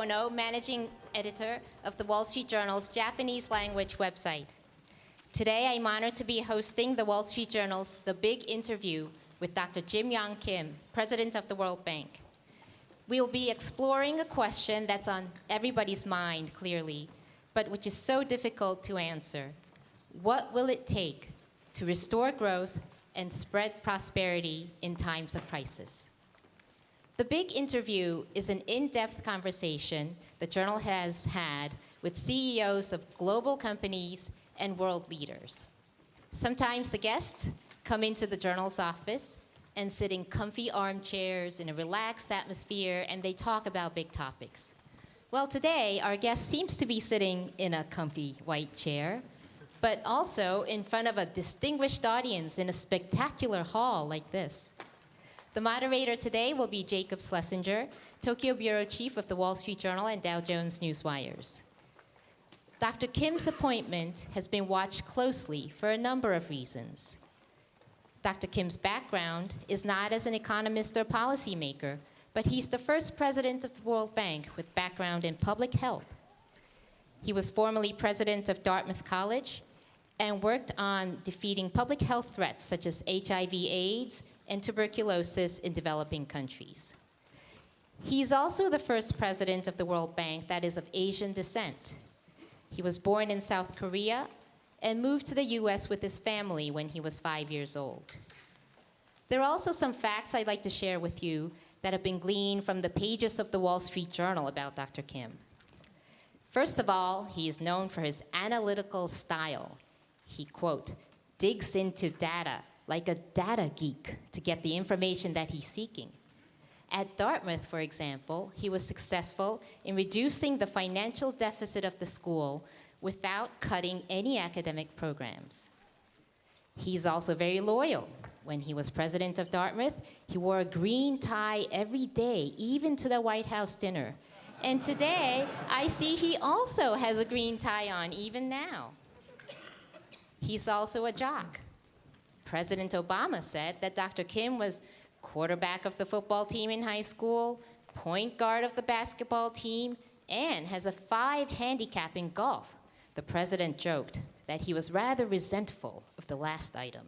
Ono, managing editor of the Wall Street Journal's Japanese language website. Today, I'm honored to be hosting the Wall Street Journal's The Big Interview with Dr. Yong Kim, president of the World Bank. We'll be exploring a question that's on everybody's mind, clearly, but which is so difficult to answer. What will it take to restore growth and spread prosperity in times of crisis? The Big Interview is an in-depth conversation the Journal has had with CEOs of global companies and world leaders. Sometimes the guests come into the Journal's office and sit in comfy armchairs in a relaxed atmosphere, and they talk about big topics. Well, today, our guest seems to be sitting in a comfy white chair, but also in front of a distinguished audience in a spectacular hall like this. The moderator today will be Jacob Schlesinger, Tokyo Bureau Chief of the Wall Street Journal and Dow Jones Newswires. Dr. Kim's appointment has been watched closely for a number of reasons. Dr. Kim's background is not as an economist or policymaker, but he's the first president of the World Bank with background in public health. He was formerly president of Dartmouth College and worked on defeating public health threats such as HIV/AIDS and tuberculosis in developing countries. He's also the first president of the World Bank that is of Asian descent. He was born in South Korea and moved to the US with his family when he was 5 years old. There are also some facts I'd like to share with you that have been gleaned from the pages of the Wall Street Journal about Dr. Kim. First of all, he is known for his analytical style. He, quote, digs into data like a data geek to get the information that he's seeking. At Dartmouth, for example, he was successful in reducing the financial deficit of the school without cutting any academic programs. He's also very loyal. When he was president of Dartmouth, he wore a green tie every day, even to the White House dinner. And today, I see he also has a green tie on, even now. He's also a jock. President Obama said that Dr. Kim was quarterback of the football team in high school, point guard of the basketball team, and has a 5 handicap in golf. The president joked that he was rather resentful of the last item.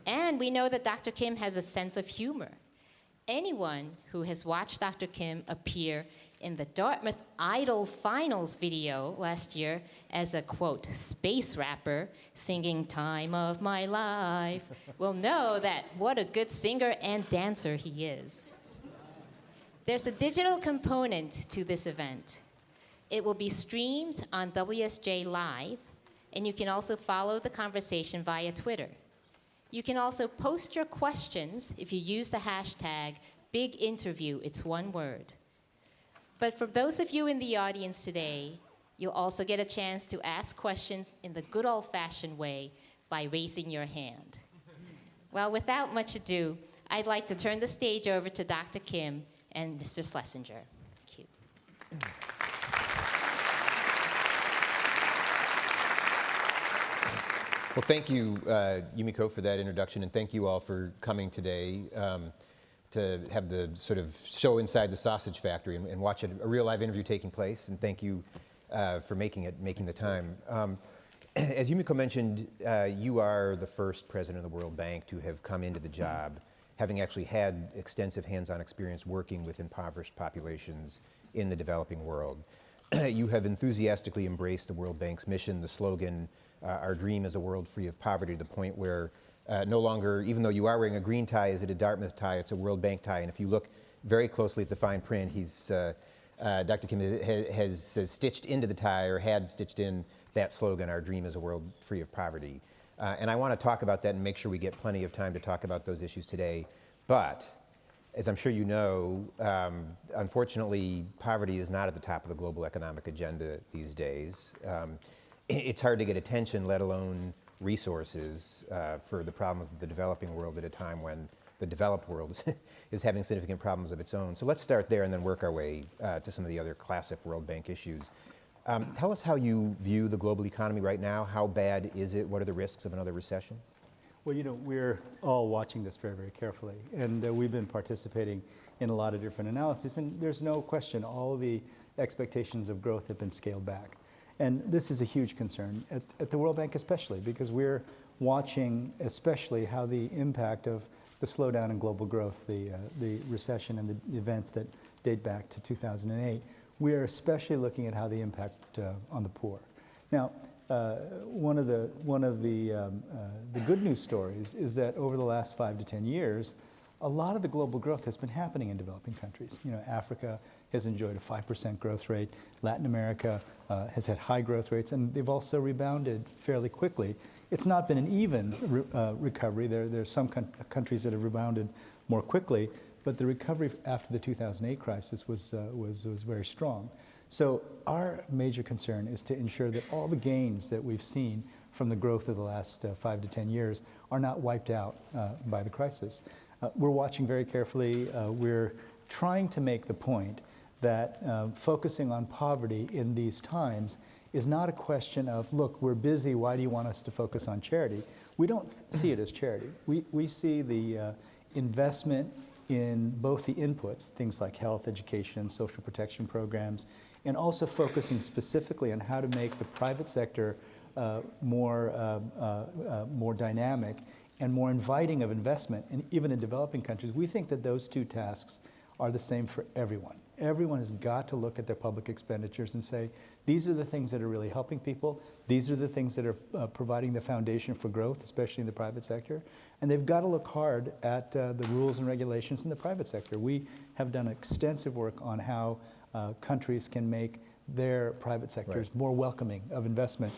And we know that Dr. Kim has a sense of humor. Anyone who has watched Dr. Kim appear in the Dartmouth Idol Finals video last year as a, quote, space rapper singing Time of My Life will know that what a good singer and dancer he is. There's a digital component to this event. It will be streamed on WSJ Live, and you can also follow the conversation via Twitter. You can also post your questions if you use the hashtag #BigInterview, it's one word. But for those of you in the audience today, you'll also get a chance to ask questions in the good old-fashioned way by raising your hand. Well, without much ado, I'd like to turn the stage over to Dr. Kim and Mr. Schlesinger. Thank you. Well, thank you, Yumiko, for that introduction, and thank you all for coming today to have the sort of show inside the sausage factory and watch a real live interview taking place. And thank you for making the time. As Yumiko mentioned, you are the first president of the World Bank to have come into the job, having actually had extensive hands-on experience working with impoverished populations in the developing world. You have enthusiastically embraced the World Bank's mission, the slogan, our dream is a world free of poverty, to the point where no longer, even though you are wearing a green tie, is it a Dartmouth tie, it's a World Bank tie. And if you look very closely at the fine print, Dr. Kim has stitched into the tie, or had stitched in that slogan, our dream is a world free of poverty. And I want to talk about that and make sure we get plenty of time to talk about those issues today. But as I'm sure you know, unfortunately, poverty is not at the top of the global economic agenda these days. It's hard to get attention, let alone resources, for the problems of the developing world at a time when the developed world is having significant problems of its own. So let's start there and then work our way to some of the other classic World Bank issues. Tell us how you view the global economy right now. How bad is it? What are the risks of another recession? Well, you know, we're all watching this very, very carefully, and we've been participating in a lot of different analyses, and there's no question all of the expectations of growth have been scaled back. And this is a huge concern at the World Bank especially, because we're watching especially how the impact of the slowdown in global growth, the recession and the events that date back to 2008, we are especially looking at how the impact on the poor. Now, one of the good news stories is that over the last 5 to 10 years, a lot of the global growth has been happening in developing countries. You know, Africa has enjoyed a 5% growth rate. Latin America has had high growth rates, and they've also rebounded fairly quickly. It's not been an even recovery. There are some countries that have rebounded more quickly, but the recovery after the 2008 crisis was very strong. So our major concern is to ensure that all the gains that we've seen from the growth of the last 5 to 10 years are not wiped out by the crisis. We're watching very carefully. We're trying to make the point that focusing on poverty in these times is not a question of, look, we're busy, why do you want us to focus on charity? We don't see it as charity. We see the investment in both the inputs, things like health, education, social protection programs, and also focusing specifically on how to make the private sector more dynamic and more inviting of investment, and even in developing countries. We think that those two tasks are the same for everyone. Everyone has got to look at their public expenditures and say, these are the things that are really helping people, these are the things that are providing the foundation for growth, especially in the private sector, and they've got to look hard at the rules and regulations in the private sector. We have done extensive work on how countries can make their private sectors more welcoming of investment.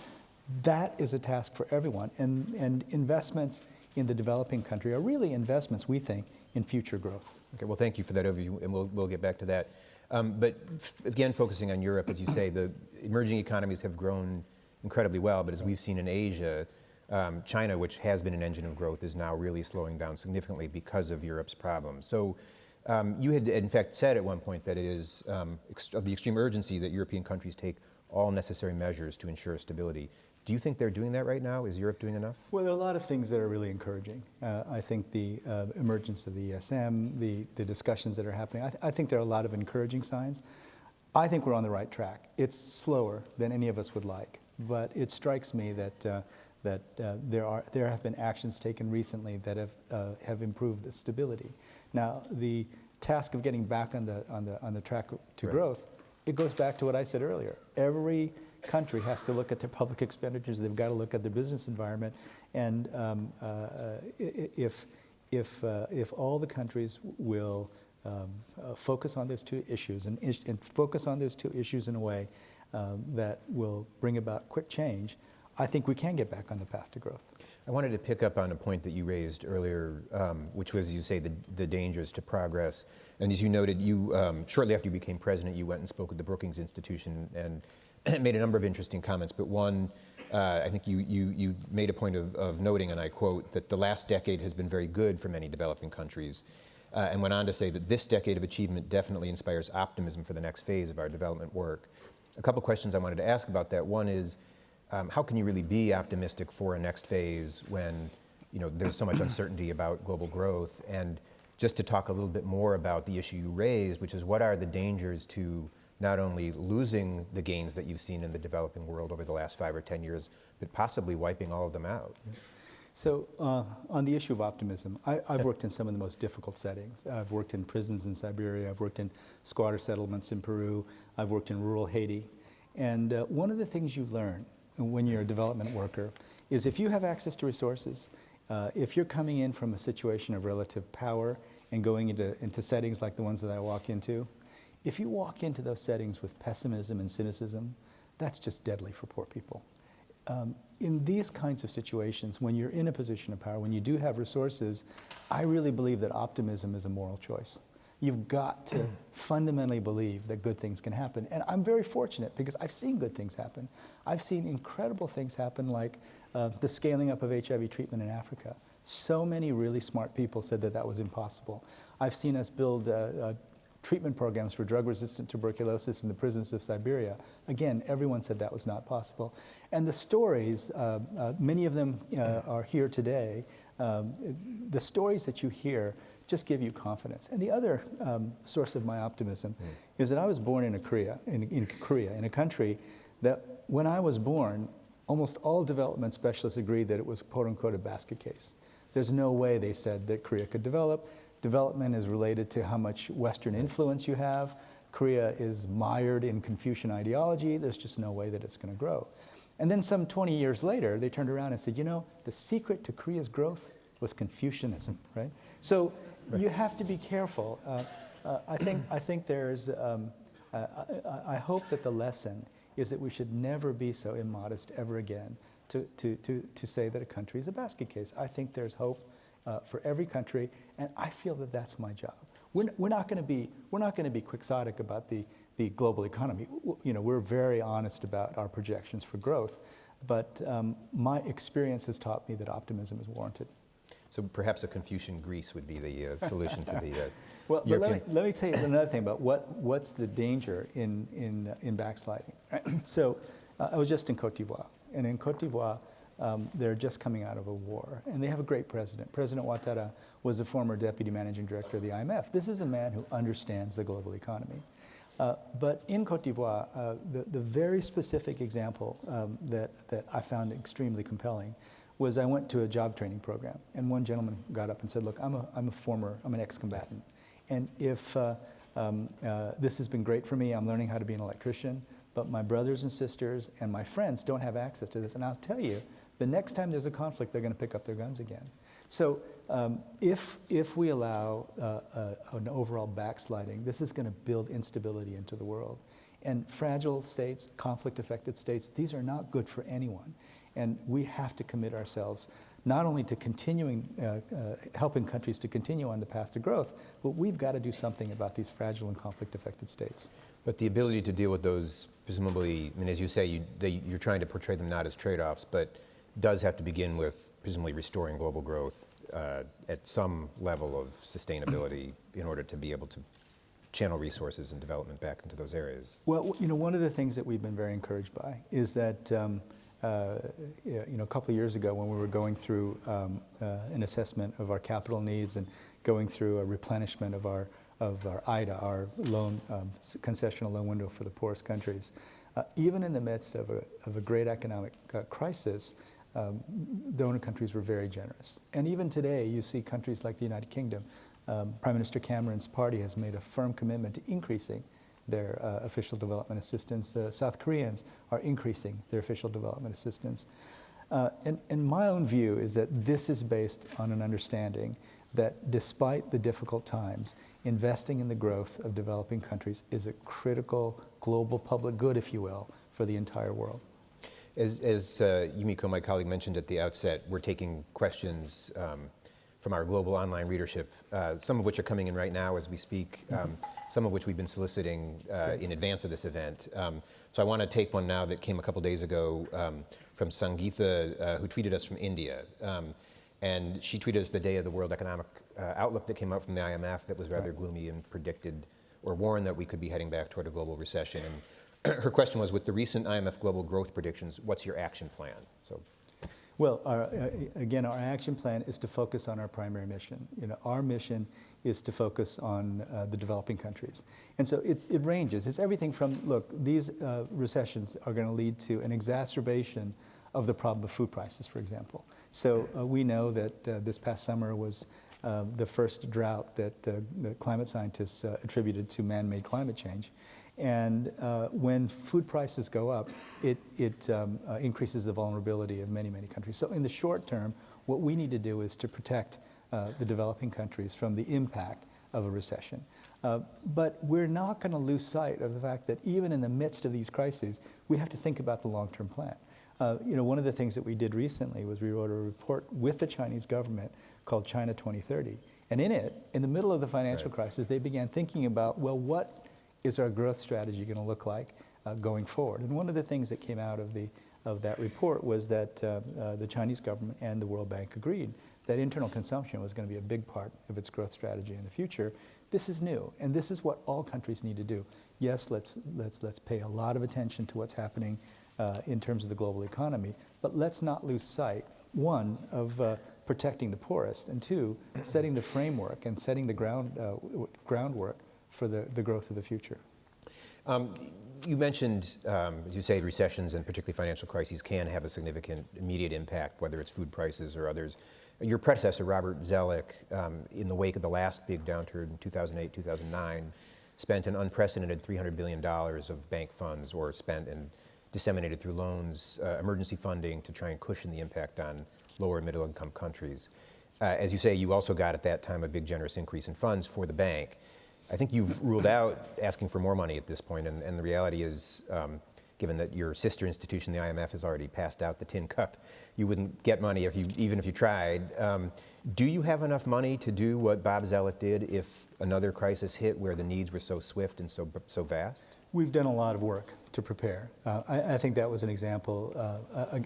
That is a task for everyone, and investments in the developing country are really investments, we think, in future growth. Okay, well, thank you for that overview, and we'll get back to that. But again, focusing on Europe, as you say, the emerging economies have grown incredibly well, but as we've seen in Asia, China, which has been an engine of growth, is now really slowing down significantly because of Europe's problems. So you had, in fact, said at one point that it is of the extreme urgency that European countries take all necessary measures to ensure stability. Do you think they're doing that right now? Is Europe doing enough? Well, there are a lot of things that are really encouraging. I think the emergence of the ESM, the discussions that are happening, I think there are a lot of encouraging signs. I think we're on the right track. It's slower than any of us would like, but it strikes me that there have been actions taken recently that have improved the stability. Now, the task of getting back on the track to growth, it goes back to what I said earlier. Every country has to look at their public expenditures. They've got to look at their business environment, and if all the countries will focus on those two issues and focus on those two issues in a way that will bring about quick change, I think we can get back on the path to growth. I wanted to pick up on a point that you raised earlier, which was, you say, the dangers to progress. And as you noted, you shortly after you became president, you went and spoke at the Brookings Institution and made a number of interesting comments. But one, I think you made a point of noting, and I quote, that the last decade has been very good for many developing countries, and went on to say that this decade of achievement definitely inspires optimism for the next phase of our development work. A couple questions I wanted to ask about that. One is, how can you really be optimistic for a next phase when there's so much uncertainty about global growth? And just to talk a little bit more about the issue you raised, which is what are the dangers to not only losing the gains that you've seen in the developing world over the last 5 or 10 years, but possibly wiping all of them out? So on the issue of optimism, I've worked in some of the most difficult settings. I've worked in prisons in Siberia, I've worked in squatter settlements in Peru, I've worked in rural Haiti. And one of the things you learn when you're a development worker is if you have access to resources, if you're coming in from a situation of relative power and going into settings like the ones that I walk into, if you walk into those settings with pessimism and cynicism, that's just deadly for poor people. In these kinds of situations, when you're in a position of power, when you do have resources, I really believe that optimism is a moral choice. You've got to fundamentally believe that good things can happen. And I'm very fortunate because I've seen good things happen. I've seen incredible things happen, like the scaling up of HIV treatment in Africa. So many really smart people said that that was impossible. I've seen us build treatment programs for drug-resistant tuberculosis in the prisons of Siberia. Again, everyone said that was not possible. And the stories, many of them are here today, the stories that you hear just give you confidence. And the other source of my optimism is that I was born in Korea, in a country that when I was born, almost all development specialists agreed that it was quote unquote a basket case. There's no way, they said, that Korea could develop. Development is related to how much Western influence you have. Korea is mired in Confucian ideology. There's just no way that it's going to grow. And then some 20 years later, they turned around and said, you know, the secret to Korea's growth was Confucianism, right? So you have to be careful. I think there's, I hope that the lesson is that we should never be so immodest ever again to say that a country is a basket case. I think there's hope for every country, and I feel that that's my job. We're not going to be quixotic about the global economy. You know, we're very honest about our projections for growth, but my experience has taught me that optimism is warranted. So perhaps a Confucian Greece would be the solution to the well, European. let me tell you another thing about what's the danger in backsliding. So I was just in Côte d'Ivoire, and in Côte d'Ivoire, they're just coming out of a war, and they have a great president. President Ouattara was a former deputy managing director of the IMF. This is a man who understands the global economy. But in Côte d'Ivoire, the very specific example that I found extremely compelling was I went to a job training program, and one gentleman got up and said, look, I'm an ex-combatant, and if this has been great for me, I'm learning how to be an electrician, but my brothers and sisters and my friends don't have access to this, and I'll tell you, the next time there's a conflict, they're going to pick up their guns again. So if we allow an overall backsliding, this is going to build instability into the world. And fragile states, conflict-affected states, these are not good for anyone. And we have to commit ourselves not only to continuing, helping countries to continue on the path to growth, but we've got to do something about these fragile and conflict-affected states. But the ability to deal with those, presumably, I mean, as you say, you're trying to portray them not as trade-offs, but does have to begin with presumably restoring global growth at some level of sustainability in order to be able to channel resources and development back into those areas. Well, you know, one of the things that we've been very encouraged by is that you know, a couple of years ago when we were going through an assessment of our capital needs and going through a replenishment of our IDA, our loan, concessional loan window for the poorest countries, even in the midst of a great economic crisis, donor countries were very generous. And even today, you see countries like the United Kingdom, Prime Minister Cameron's party has made a firm commitment to increasing their official development assistance. The South Koreans are increasing their official development assistance. And my own view is that this is based on an understanding that despite the difficult times, investing in the growth of developing countries is a critical global public good, if you will, for the entire world. As Yumiko, my colleague, mentioned at the outset, we're taking questions from our global online readership, some of which are coming in right now as we speak, some of which we've been soliciting in advance of this event. So I want to take one now that came a couple days ago from Sangeetha, who tweeted us from India. And she tweeted us the day of the World Economic Outlook that came out from the IMF that was rather gloomy and predicted or warned that we could be heading back toward a global recession. And her question was, with the recent IMF global growth predictions, what's your action plan? So, well, again, our action plan is to focus on our primary mission. You know, our mission is to focus on the developing countries. And so it ranges. It's everything from, look, these recessions are going to lead to an exacerbation of the problem of food prices, for example. So we know that this past summer was the first drought that the climate scientists attributed to man-made climate change. And when food prices go up, it increases the vulnerability of many, many countries. So in the short term, what we need to do is to protect the developing countries from the impact of a recession. But we're not going to lose sight of the fact that even in the midst of these crises, we have to think about the long-term plan. You know, one of the things that we did recently was we wrote a report with the Chinese government called China 2030. And in it, in the middle of the financial crisis, they began thinking about, well, what is our growth strategy going to look like going forward? And one of the things that came out of that report was that the Chinese government and the World Bank agreed that internal consumption was going to be a big part of its growth strategy in the future. This is new, and this is what all countries need to do. Yes, let's pay a lot of attention to what's happening in terms of the global economy, but let's not lose sight, one, of protecting the poorest, and two, setting the framework and setting the groundwork for the growth of the future. You mentioned, as you say, recessions and particularly financial crises can have a significant immediate impact, whether it's food prices or others. Your predecessor, Robert Zoellick, in the wake of the last big downturn in 2008, 2009, spent an unprecedented $300 billion of bank funds, or spent and disseminated through loans, emergency funding to try and cushion the impact on lower and middle income countries. As you say, you also got at that time a big generous increase in funds for the bank. I think you've ruled out asking for more money at this point, and the reality is, given that your sister institution, the IMF, has already passed out the tin cup, you wouldn't get money even if you tried. Do you have enough money to do what Bob Zoellick did if another crisis hit where the needs were so swift and so vast? We've done a lot of work to prepare. I think that was an example,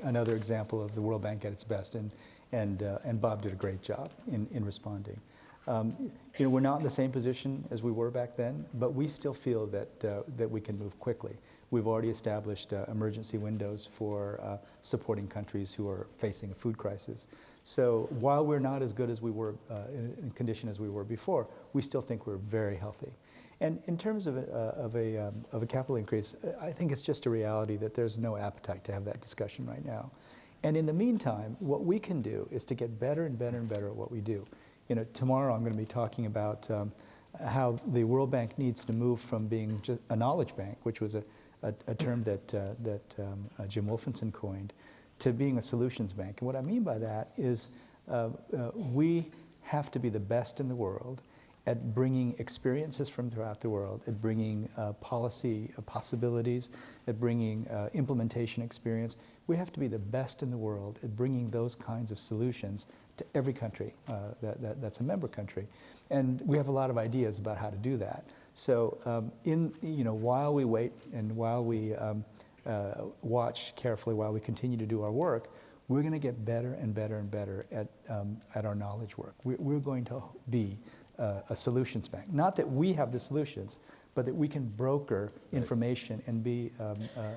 another example of the World Bank at its best, and Bob did a great job in responding. We're not in the same position as we were back then, but we still feel that we can move quickly. We've already established emergency windows for supporting countries who are facing a food crisis. So while we're not as good as we were in condition as we were before, we still think we're very healthy. And in terms of a capital increase, I think it's just a reality that there's no appetite to have that discussion right now. And in the meantime, what we can do is to get better and better and better at what we do. Tomorrow I'm going to be talking about how the World Bank needs to move from being just a knowledge bank, which was a term that Jim Wolfenson coined, to being a solutions bank. And what I mean by that is we have to be the best in the world at bringing experiences from throughout the world, at bringing policy possibilities, at bringing implementation experience. We have to be the best in the world at bringing those kinds of solutions to every country that's a member country. And we have a lot of ideas about how to do that. So while we wait and while we watch carefully, while we continue to do our work, we're going to get better and better and better at our knowledge work. We're going to be a solutions bank. Not that we have the solutions, but that we can broker information and be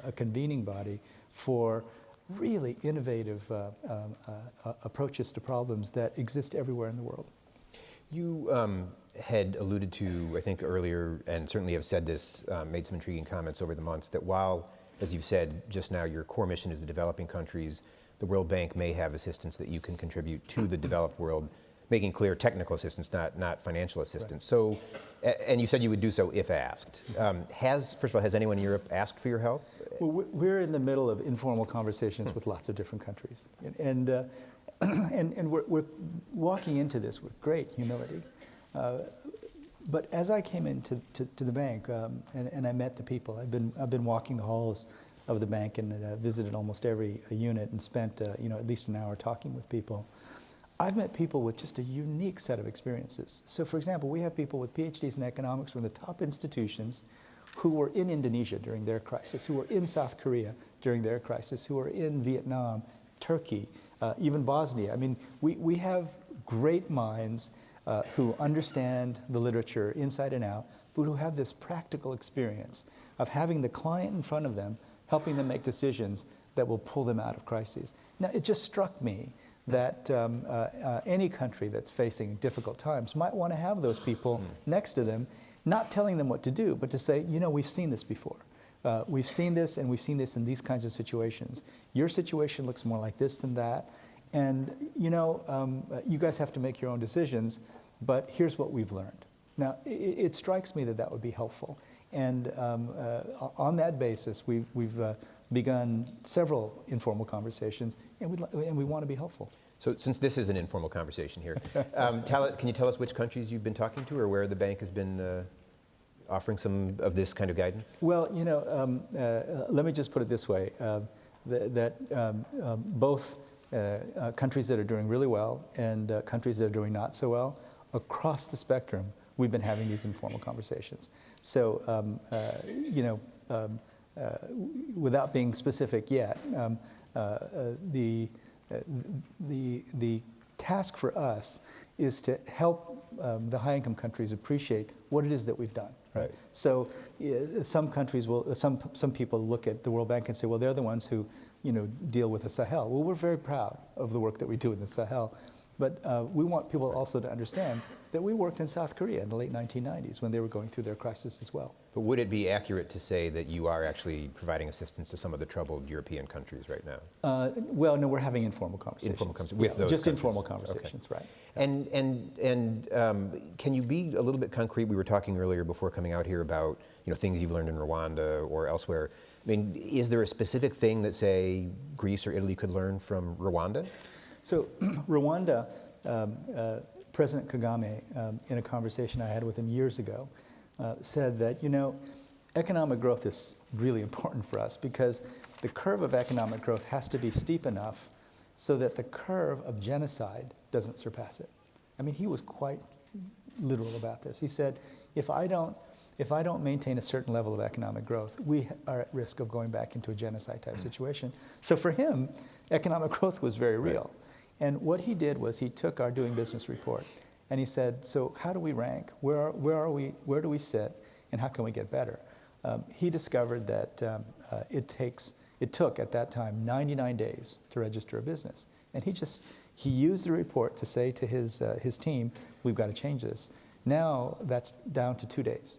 a convening body for really innovative approaches to problems that exist everywhere in the world. You had alluded to, I think earlier, and certainly have said this, made some intriguing comments over the months, that while, as you've said just now, your core mission is the developing countries, the World Bank may have assistance that you can contribute to the developed world, making clear technical assistance, not financial assistance. Right. So, and you said you would do so if asked. First of all, has anyone in Europe asked for your help? Well, we're in the middle of informal conversations with lots of different countries. And we're walking into this with great humility. But as I came into the bank and I met the people, I've been walking the halls of the bank and visited almost every unit and spent at least an hour talking with people. I've met people with just a unique set of experiences. So for example, we have people with PhDs in economics from the top institutions who were in Indonesia during their crisis, who were in South Korea during their crisis, who were in Vietnam, Turkey, even Bosnia. I mean, we have great minds who understand the literature inside and out, but who have this practical experience of having the client in front of them, helping them make decisions that will pull them out of crises. Now, it just struck me that any country that's facing difficult times might want to have those people next to them, not telling them what to do, but to say, we've seen this before. We've seen this, and we've seen this in these kinds of situations. Your situation looks more like this than that. And, you guys have to make your own decisions, but here's what we've learned. Now, it strikes me that would be helpful. And on that basis, we've begun several informal conversations, and we want to be helpful. So since this is an informal conversation here, can you tell us which countries you've been talking to or where the bank has been offering some of this kind of guidance? Well, let me just put it this way, both countries that are doing really well and countries that are doing not so well, across the spectrum, we've been having these informal conversations. So, without being specific yet, the task for us is to help the high-income countries appreciate what it is that we've done. Right. So some countries will, some people look at the World Bank and say, well, they're the ones who, deal with the Sahel. Well, we're very proud of the work that we do in the Sahel, but we want people also to understand that we worked in South Korea in the late 1990s when they were going through their crisis as well. But would it be accurate to say that you are actually providing assistance to some of the troubled European countries right now? Well, no, we're having informal conversations. Informal conversations with those just countries. informal conversations, Okay. right? And can you be a little bit concrete? We were talking earlier before coming out here about things you've learned in Rwanda or elsewhere. I mean, is there a specific thing that, say, Greece or Italy could learn from Rwanda? So Rwanda, President Kagame, in a conversation I had with him years ago, said that, economic growth is really important for us because the curve of economic growth has to be steep enough so that the curve of genocide doesn't surpass it. I mean, he was quite literal about this. He said, if I don't maintain a certain level of economic growth, we are at risk of going back into a genocide type situation. So for him, economic growth was very real. And what he did was he took our doing business report and he said, so how do we rank? Where are we? Where do we sit? And how can we get better? He discovered that it took at that time 99 days to register a business. And he used the report to say to his team, we've got to change this. Now that's down to 2 days.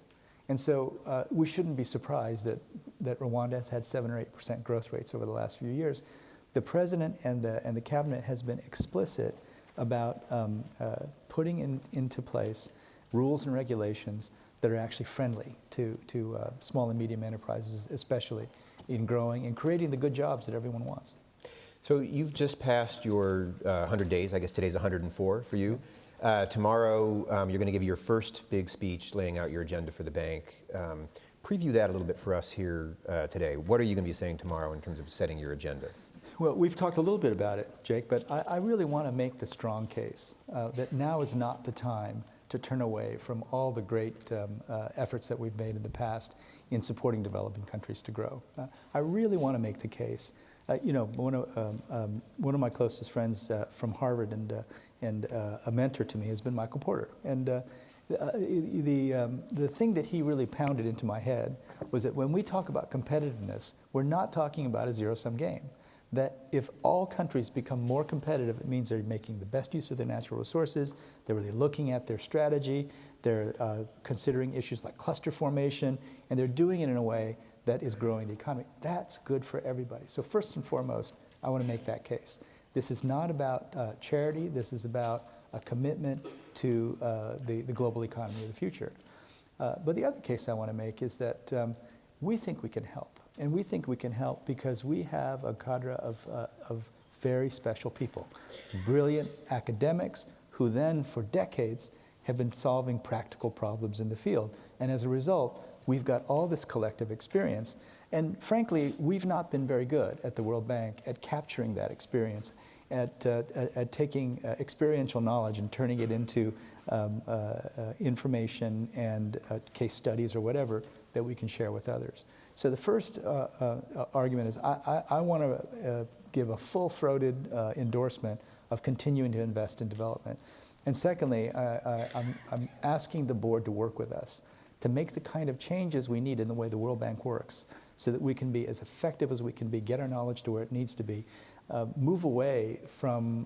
And so we shouldn't be surprised that Rwanda has had 7 or 8% growth rates over the last few years. The president and the cabinet has been explicit about putting into place rules and regulations that are actually friendly to small and medium enterprises, especially in growing and creating the good jobs that everyone wants. So you've just passed your 100 days. I guess today's 104 for you. Tomorrow, you're going to give your first big speech laying out your agenda for the bank. Preview that a little bit for us here today. What are you going to be saying tomorrow in terms of setting your agenda? Well, we've talked a little bit about it, Jake, but I really want to make the strong case that now is not the time to turn away from all the great efforts that we've made in the past in supporting developing countries to grow. I really want to make the case. One of my closest friends from Harvard and a mentor to me has been Michael Porter. And the thing that he really pounded into my head was that when we talk about competitiveness, we're not talking about a zero-sum game. That if all countries become more competitive, it means they're making the best use of their natural resources, they're really looking at their strategy, they're considering issues like cluster formation, and they're doing it in a way that is growing the economy. That's good for everybody. So first and foremost, I want to make that case. This is not about charity, this is about a commitment to the global economy of the future. But the other case I want to make is that we think we can help. And we think we can help because we have a cadre of very special people, brilliant academics who then for decades have been solving practical problems in the field. And as a result, we've got all this collective experience. And frankly, we've not been very good at the World Bank at capturing that experience, at taking experiential knowledge and turning it into information and case studies or whatever that we can share with others. So the first argument is I want to give a full-throated endorsement of continuing to invest in development. And secondly, I'm asking the board to work with us to make the kind of changes we need in the way the World Bank works so that we can be as effective as we can be, get our knowledge to where it needs to be, move away from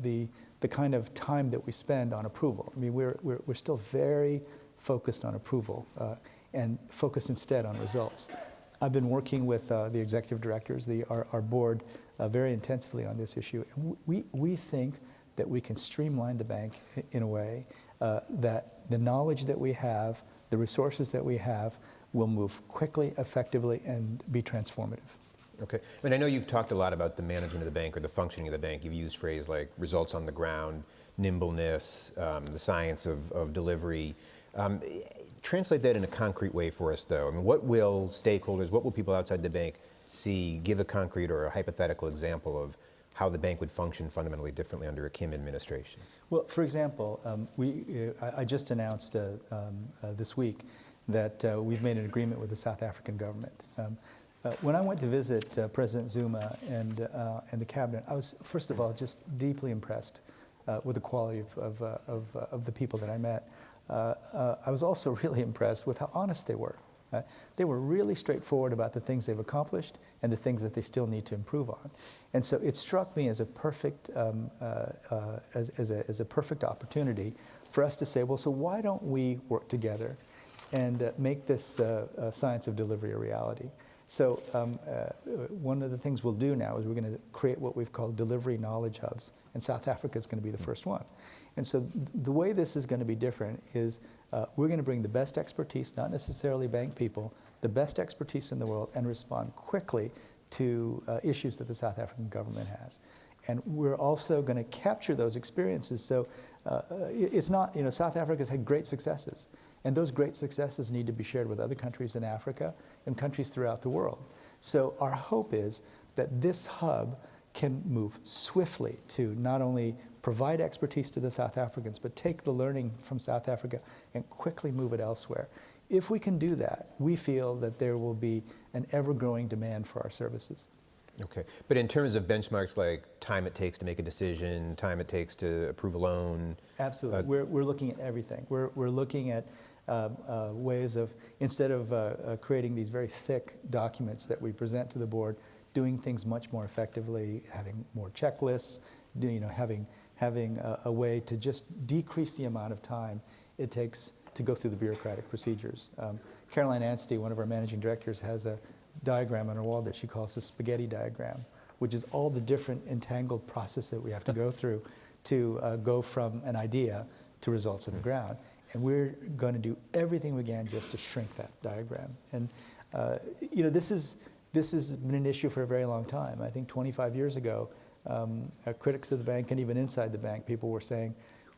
the kind of time that we spend on approval. I mean, we're still very focused on approval and focus instead on results. I've been working with the executive directors, our board, very intensively on this issue. And we think that we can streamline the bank in a way that the knowledge that we have, the resources that we have, will move quickly, effectively, and be transformative. Okay. I mean, I know you've talked a lot about the management of the bank or the functioning of the bank. You've used phrases like results on the ground, nimbleness, the science of delivery. Translate that in a concrete way for us, though. I mean, what will stakeholders, what will people outside the bank see? Give a concrete or a hypothetical example of how the bank would function fundamentally differently under a Kim administration. Well, for example, I just announced this week that we've made an agreement with the South African government. When I went to visit President Zuma and the cabinet, I was, first of all, just deeply impressed with the quality of the people that I met. I was also really impressed with how honest they were. They were really straightforward about the things they've accomplished and the things that they still need to improve on. And so it struck me as a perfect, as a perfect opportunity for us to say, well, so why don't we work together and make this science of delivery a reality? So one of the things we'll do now is we're going to create what we've called delivery knowledge hubs, and South Africa is going to be the first one. And so the way this is going to be different is we're going to bring the best expertise, not necessarily bank people, the best expertise in the world, and respond quickly to issues that the South African government has. And we're also going to capture those experiences. So it's not, South Africa's had great successes. And those great successes need to be shared with other countries in Africa and countries throughout the world. So our hope is that this hub can move swiftly to not only provide expertise to the South Africans, but take the learning from South Africa and quickly move it elsewhere. If we can do that, we feel that there will be an ever-growing demand for our services. Okay, but in terms of benchmarks like time it takes to make a decision, time it takes to approve a loan? Absolutely, we're looking at everything. We're looking at ways of, instead of creating these very thick documents that we present to the board, doing things much more effectively, having more checklists, having a way to just decrease the amount of time it takes to go through the bureaucratic procedures. Caroline Anstey, one of our managing directors, has a diagram on her wall that she calls the spaghetti diagram, which is all the different entangled process that we have to go through to go from an idea to results on the ground. And we're going to do everything we can just to shrink that diagram. And this has been an issue for a very long time. I think 25 years ago, critics of the bank and even inside the bank, people were saying,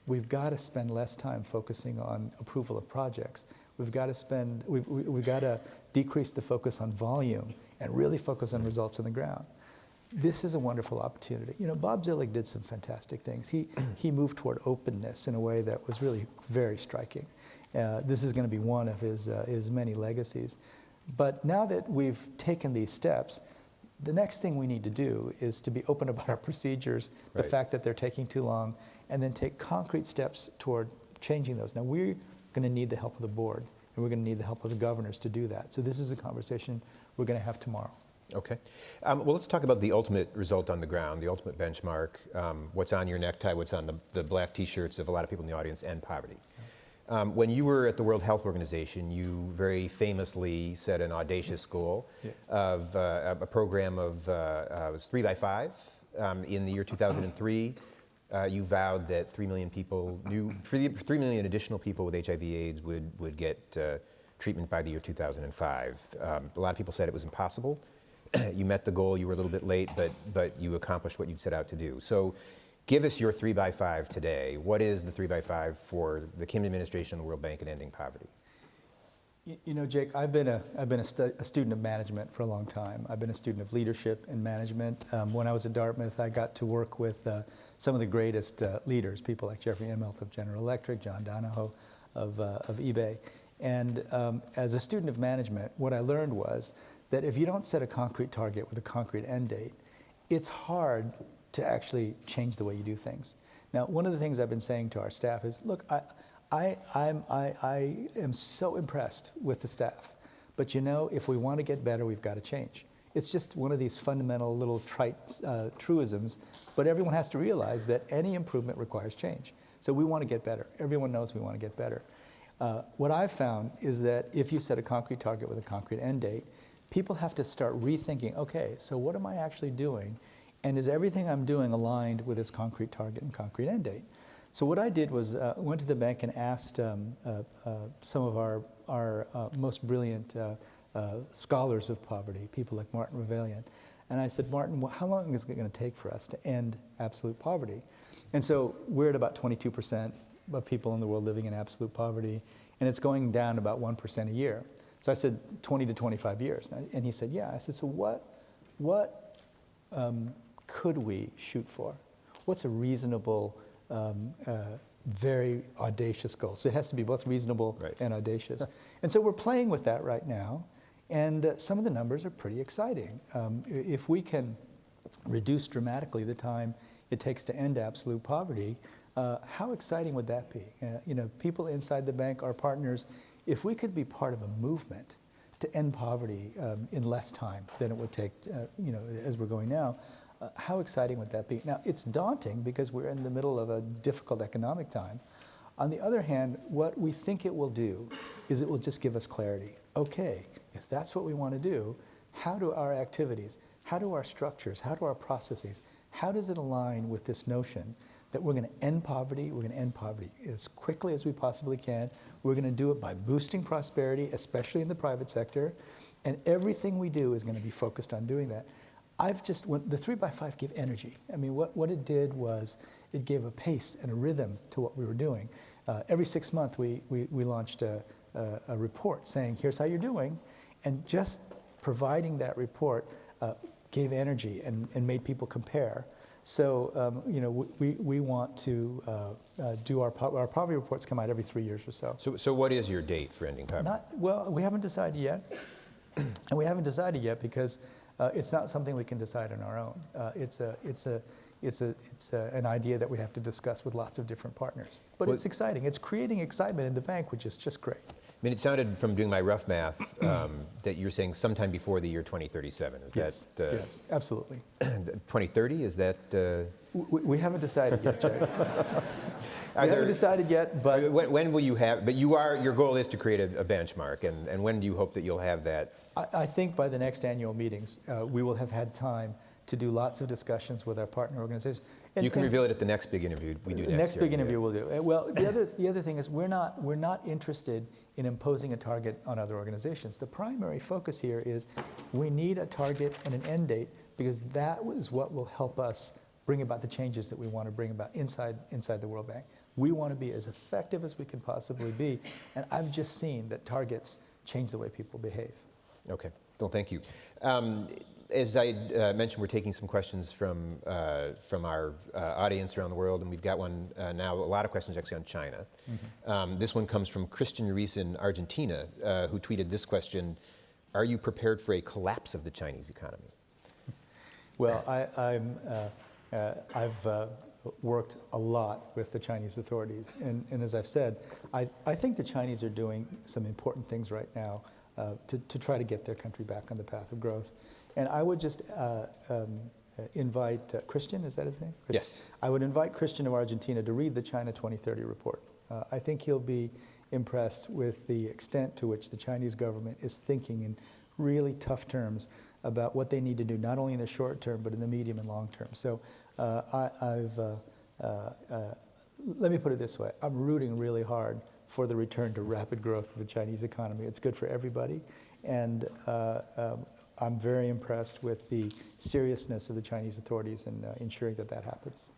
we've got to spend less time focusing on approval of projects. We've got to decrease the focus on volume and really focus on results on the ground. This is a wonderful opportunity. Bob Zillig did some fantastic things. He moved toward openness in a way that was really very striking. This is going to be one of his many legacies. But now that we've taken these steps, the next thing we need to do is to be open about our procedures, the fact that they're taking too long, and then take concrete steps toward changing those. Now, we're going to need the help of the board, and we're going to need the help of the governors to do that. So this is a conversation we're going to have tomorrow. Okay. Well, let's talk about the ultimate result on the ground, the ultimate benchmark, what's on your necktie, what's on the black T-shirts of a lot of people in the audience, and poverty. When you were at the World Health Organization, you very famously set an audacious goal of a program of it was 3 by 5 in the year 2003. You vowed that 3 million people, 3 million additional people with HIV/AIDS would get treatment by the year 2005. A lot of people said it was impossible. You met the goal. You were a little bit late, but you accomplished what you'd set out to do. So, give us your 3 by 5 today. What is the 3 by 5 for the Kim administration and the World Bank in ending poverty? Jake, I've been a student of management for a long time. I've been a student of leadership and management. When I was at Dartmouth, I got to work with some of the greatest leaders, people like Jeffrey Immelt of General Electric, John Donahoe of eBay. And as a student of management, what I learned was that if you don't set a concrete target with a concrete end date, it's hard to actually change the way you do things. Now, one of the things I've been saying to our staff is, look, I am so impressed with the staff, but if we want to get better, we've got to change. It's just one of these fundamental little trite truisms, but everyone has to realize that any improvement requires change. So we want to get better. Everyone knows we want to get better. What I've found is that if you set a concrete target with a concrete end date, people have to start rethinking, okay, so what am I actually doing? And is everything I'm doing aligned with this concrete target and concrete end date? So what I did was went to the bank and asked some of our most brilliant scholars of poverty, people like Martin Ravelian. And I said, Martin, how long is it going to take for us to end absolute poverty? And so we're at about 22% of people in the world living in absolute poverty, and it's going down about 1% a year. So I said 20 to 25 years. And he said, yeah. I said, so what could we shoot for? What's a reasonable, very audacious goal? So it has to be both reasonable and audacious. And so we're playing with that right now, and some of the numbers are pretty exciting. If we can reduce dramatically the time it takes to end absolute poverty, how exciting would that be? People inside the bank, our partners, if we could be part of a movement to end poverty in less time than it would take, as we're going now, how exciting would that be? Now, it's daunting because we're in the middle of a difficult economic time. On the other hand, what we think it will do is it will just give us clarity. Okay, if that's what we want to do, how do our activities, how do our structures, how do our processes, how does it align with this notion that we're going to end poverty, we're going to end poverty as quickly as we possibly can. We're going to do it by boosting prosperity, especially in the private sector, and everything we do is going to be focused on doing that. The 3x5 give energy. I mean, what it did was it gave a pace and a rhythm to what we were doing. Every 6 months, we launched a report saying, here's how you're doing, and just providing that report gave energy and made people compare. So, we want to do our poverty reports come out every 3 years or so. So what is your date for ending poverty? Well, we haven't decided yet. And we haven't decided yet because it's not something we can decide on our own. It's an idea that we have to discuss with lots of different partners. But it's exciting. It's creating excitement in the bank, which is just great. I mean, it sounded from doing my rough math that you're saying sometime before the year 2037. Is yes. that? Yes, absolutely. 2030, is that? We haven't decided yet, Jay. We haven't decided yet, but... When will you have, but your goal is to create a benchmark, and when do you hope that you'll have that? I think by the next annual meetings, we will have had time to do lots of discussions with our partner organizations. You can reveal it at the next big interview we do next year. The next big interview we'll do. Well, the other thing is we're not interested in imposing a target on other organizations. The primary focus here is we need a target and an end date because that is what will help us bring about the changes that we want to bring about inside the World Bank. We want to be as effective as we can possibly be, and I've just seen that targets change the way people behave. Okay, well, thank you. As I mentioned, we're taking some questions from our audience around the world, and we've got one now, a lot of questions actually on China. Mm-hmm. This one comes from Christian Reese in Argentina, who tweeted this question: are you prepared for a collapse of the Chinese economy? Well, I've worked a lot with the Chinese authorities, and as I've said, I think the Chinese are doing some important things right now to try to get their country back on the path of growth. And I would just invite Christian, is that his name? Christian. Yes. I would invite Christian of Argentina to read the China 2030 report. I think he'll be impressed with the extent to which the Chinese government is thinking in really tough terms about what they need to do, not only in the short term, but in the medium and long term. So let me put it this way. I'm rooting really hard for the return to rapid growth of the Chinese economy. It's good for everybody. And I'm very impressed with the seriousness of the Chinese authorities in ensuring that happens.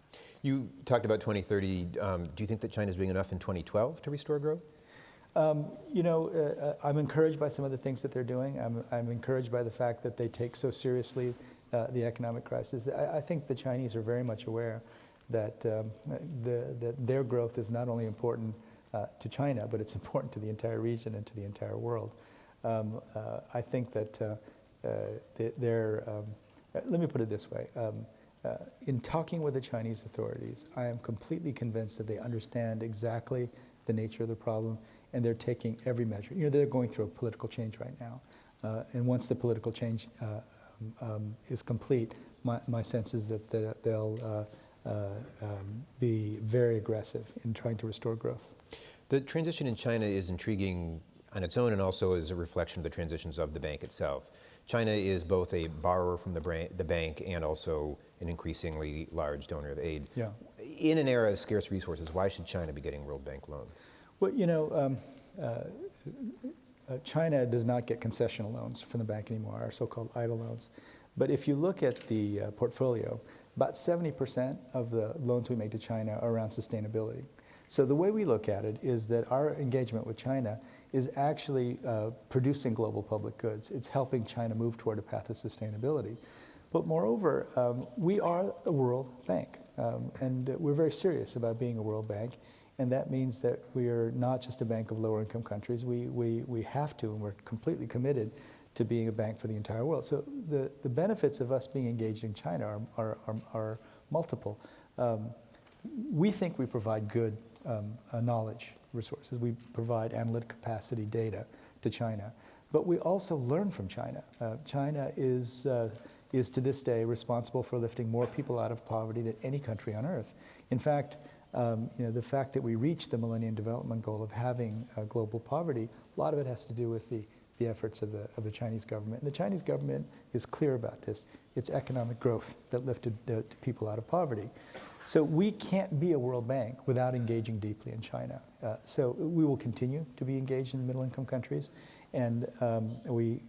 You talked about 2030. Do you think that China's doing enough in 2012 to restore growth? I'm encouraged by some of the things that they're doing. I'm encouraged by the fact that they take so seriously the economic crisis. I think the Chinese are very much aware that their growth is not only important to China, but it's important to the entire region and to the entire world. I think that let me put it this way. In talking with the Chinese authorities, I am completely convinced that they understand exactly the nature of the problem, and they're taking every measure. They're going through a political change right now. And once the political change is complete, my sense is that they'll be very aggressive in trying to restore growth. The transition in China is intriguing on its own and also as a reflection of the transitions of the bank itself. China is both a borrower from the bank and also an increasingly large donor of aid. Yeah. In an era of scarce resources, why should China be getting World Bank loans? Well, China does not get concessional loans from the bank anymore, our so-called idle loans. But if you look at the portfolio, about 70% of the loans we make to China are around sustainability. So the way we look at it is that our engagement with China is actually producing global public goods. It's helping China move toward a path of sustainability. But moreover, we are a world bank, and we're very serious about being a world bank. And that means that we are not just a bank of lower income countries. We have to, and we're completely committed to being a bank for the entire world. So the benefits of us being engaged in China are multiple. we think we provide good knowledge resources. We provide analytic capacity data to China, but we also learn from China. China is to this day responsible for lifting more people out of poverty than any country on earth. In fact, the fact that we reached the Millennium Development Goal of having global poverty, a lot of it has to do with the efforts of the Chinese government. And the Chinese government is clear about this. It's economic growth that lifted people out of poverty. So we can't be a World Bank without engaging deeply in China. So we will continue to be engaged in middle-income countries, and we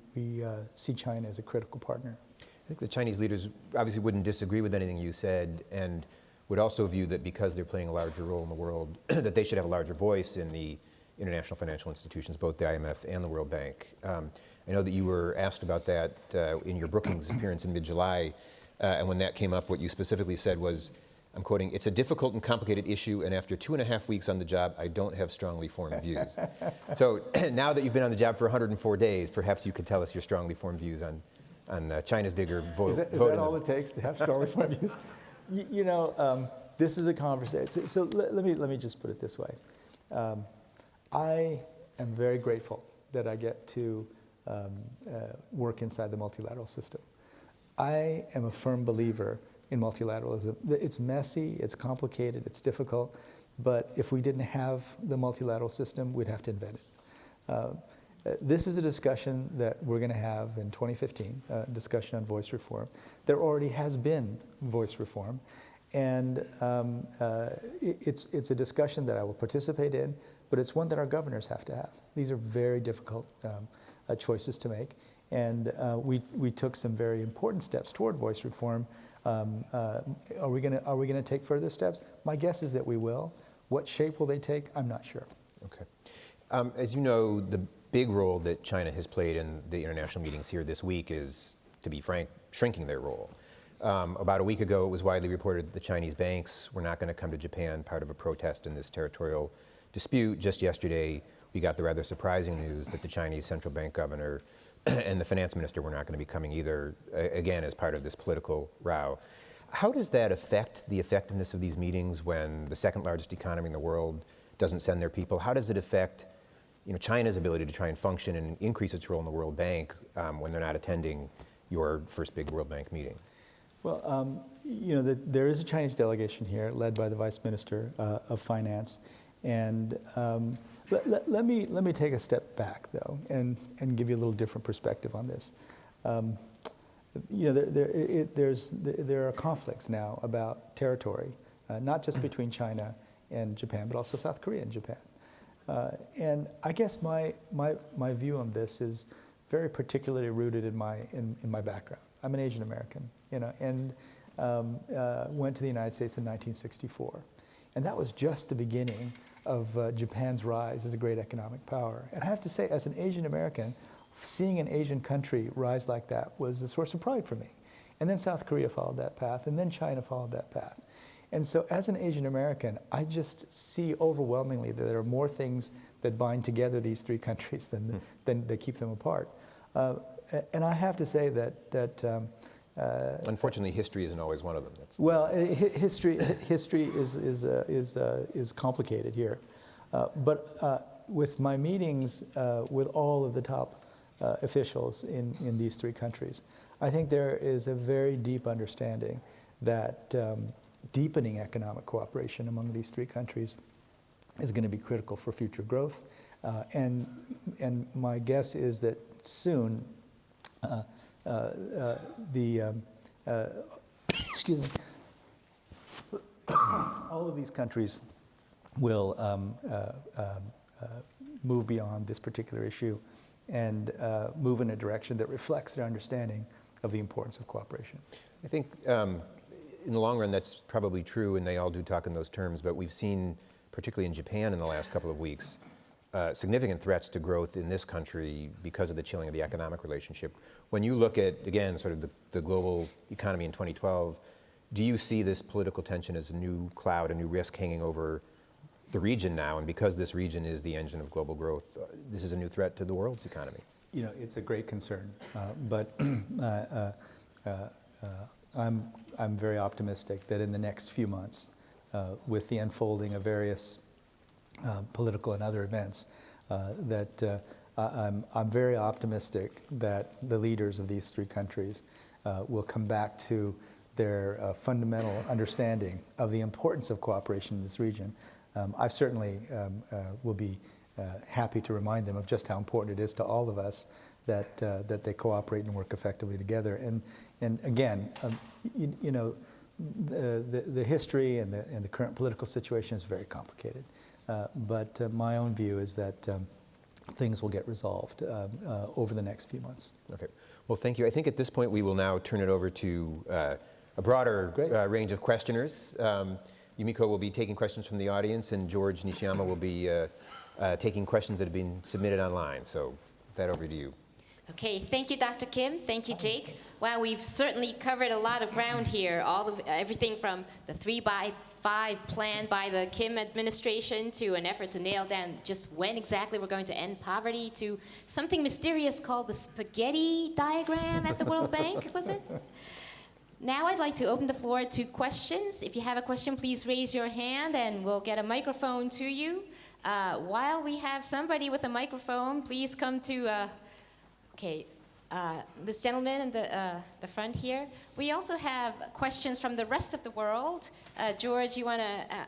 see China as a critical partner. I think the Chinese leaders obviously wouldn't disagree with anything you said, and would also view that because they're playing a larger role in the world, that they should have a larger voice in the international financial institutions, both the IMF and the World Bank. I know that you were asked about that in your Brookings appearance in mid-July, and when that came up, what you specifically said was, I'm quoting, "It's a difficult and complicated issue, and after 2.5 weeks on the job, I don't have strongly formed views." So now that you've been on the job for 104 days, perhaps you could tell us your strongly formed views on China's bigger vote. Is that all it takes to have strongly formed views? This is a conversation. So let me just put it this way. I am very grateful that I get to work inside the multilateral system. I am a firm believer in multilateralism. It's messy, it's complicated, it's difficult, but if we didn't have the multilateral system, we'd have to invent it. This is a discussion that we're going to have in 2015, discussion on voice reform. There already has been voice reform, and it's a discussion that I will participate in, but it's one that our governors have to have. These are very difficult choices to make, and we took some very important steps toward voice reform. Are we going to take further steps? My guess is that we will. What shape will they take? I'm not sure. Okay. As you know, the big role that China has played in the international meetings here this week is, to be frank, shrinking their role. About a week ago, it was widely reported that the Chinese banks were not going to come to Japan, part of a protest in this territorial dispute. Just yesterday, we got the rather surprising news that the Chinese central bank governor and the finance minister were not going to be coming either, again, as part of this political row. How does that affect the effectiveness of these meetings when the second largest economy in the world doesn't send their people? How does it affect China's ability to try and function and increase its role in the World Bank when they're not attending your first big World Bank meeting? Well, there is a Chinese delegation here led by the Vice Minister of Finance, and let me take a step back though and give you a little different perspective on this. There are conflicts now about territory, not just between China and Japan, but also South Korea and Japan. And I guess my view on this is very particularly rooted in my background. I'm an Asian American, and went to the United States in 1964. And that was just the beginning of Japan's rise as a great economic power. And I have to say, as an Asian American, seeing an Asian country rise like that was a source of pride for me. And then South Korea followed that path, and then China followed that path. And so as an Asian American, I just see overwhelmingly that there are more things that bind together these three countries than that keep them apart. And I have to say that unfortunately, history isn't always one of them. History is complicated here. But with my meetings with all of the top officials in these three countries, I think there is a very deep understanding that deepening economic cooperation among these three countries is going to be critical for future growth. And my guess is that soon excuse me, all of these countries will move beyond this particular issue and move in a direction that reflects their understanding of the importance of cooperation. I think in the long run that's probably true, and they all do talk in those terms, but we've seen, particularly in Japan in the last couple of weeks, significant threats to growth in this country because of the chilling of the economic relationship. When you look at, again, sort of the global economy in 2012, do you see this political tension as a new cloud, a new risk hanging over the region now? And because this region is the engine of global growth, this is a new threat to the world's economy. It's a great concern, but I'm very optimistic that in the next few months, with the unfolding of various political and other events, I'm very optimistic that the leaders of these three countries will come back to their fundamental understanding of the importance of cooperation in this region. I certainly will be happy to remind them of just how important it is to all of us that they cooperate and work effectively together. And again, the history and the current political situation is very complicated. But my own view is that things will get resolved over the next few months. Okay. Well, thank you. I think at this point we will now turn it over to a broader range of questioners. Yumiko will be taking questions from the audience, and George Nishiyama will be taking questions that have been submitted online. So, that over to you. Okay, thank you, Dr. Kim. Thank you, Jake. Wow, we've certainly covered a lot of ground here. Everything from the 3x5 plan by the Kim administration to an effort to nail down just when exactly we're going to end poverty to something mysterious called the spaghetti diagram at the World Bank, was it? Now I'd like to open the floor to questions. If you have a question, please raise your hand and we'll get a microphone to you. While we have somebody with a microphone, please come to this gentleman in the front here. We also have questions from the rest of the world. George, you want to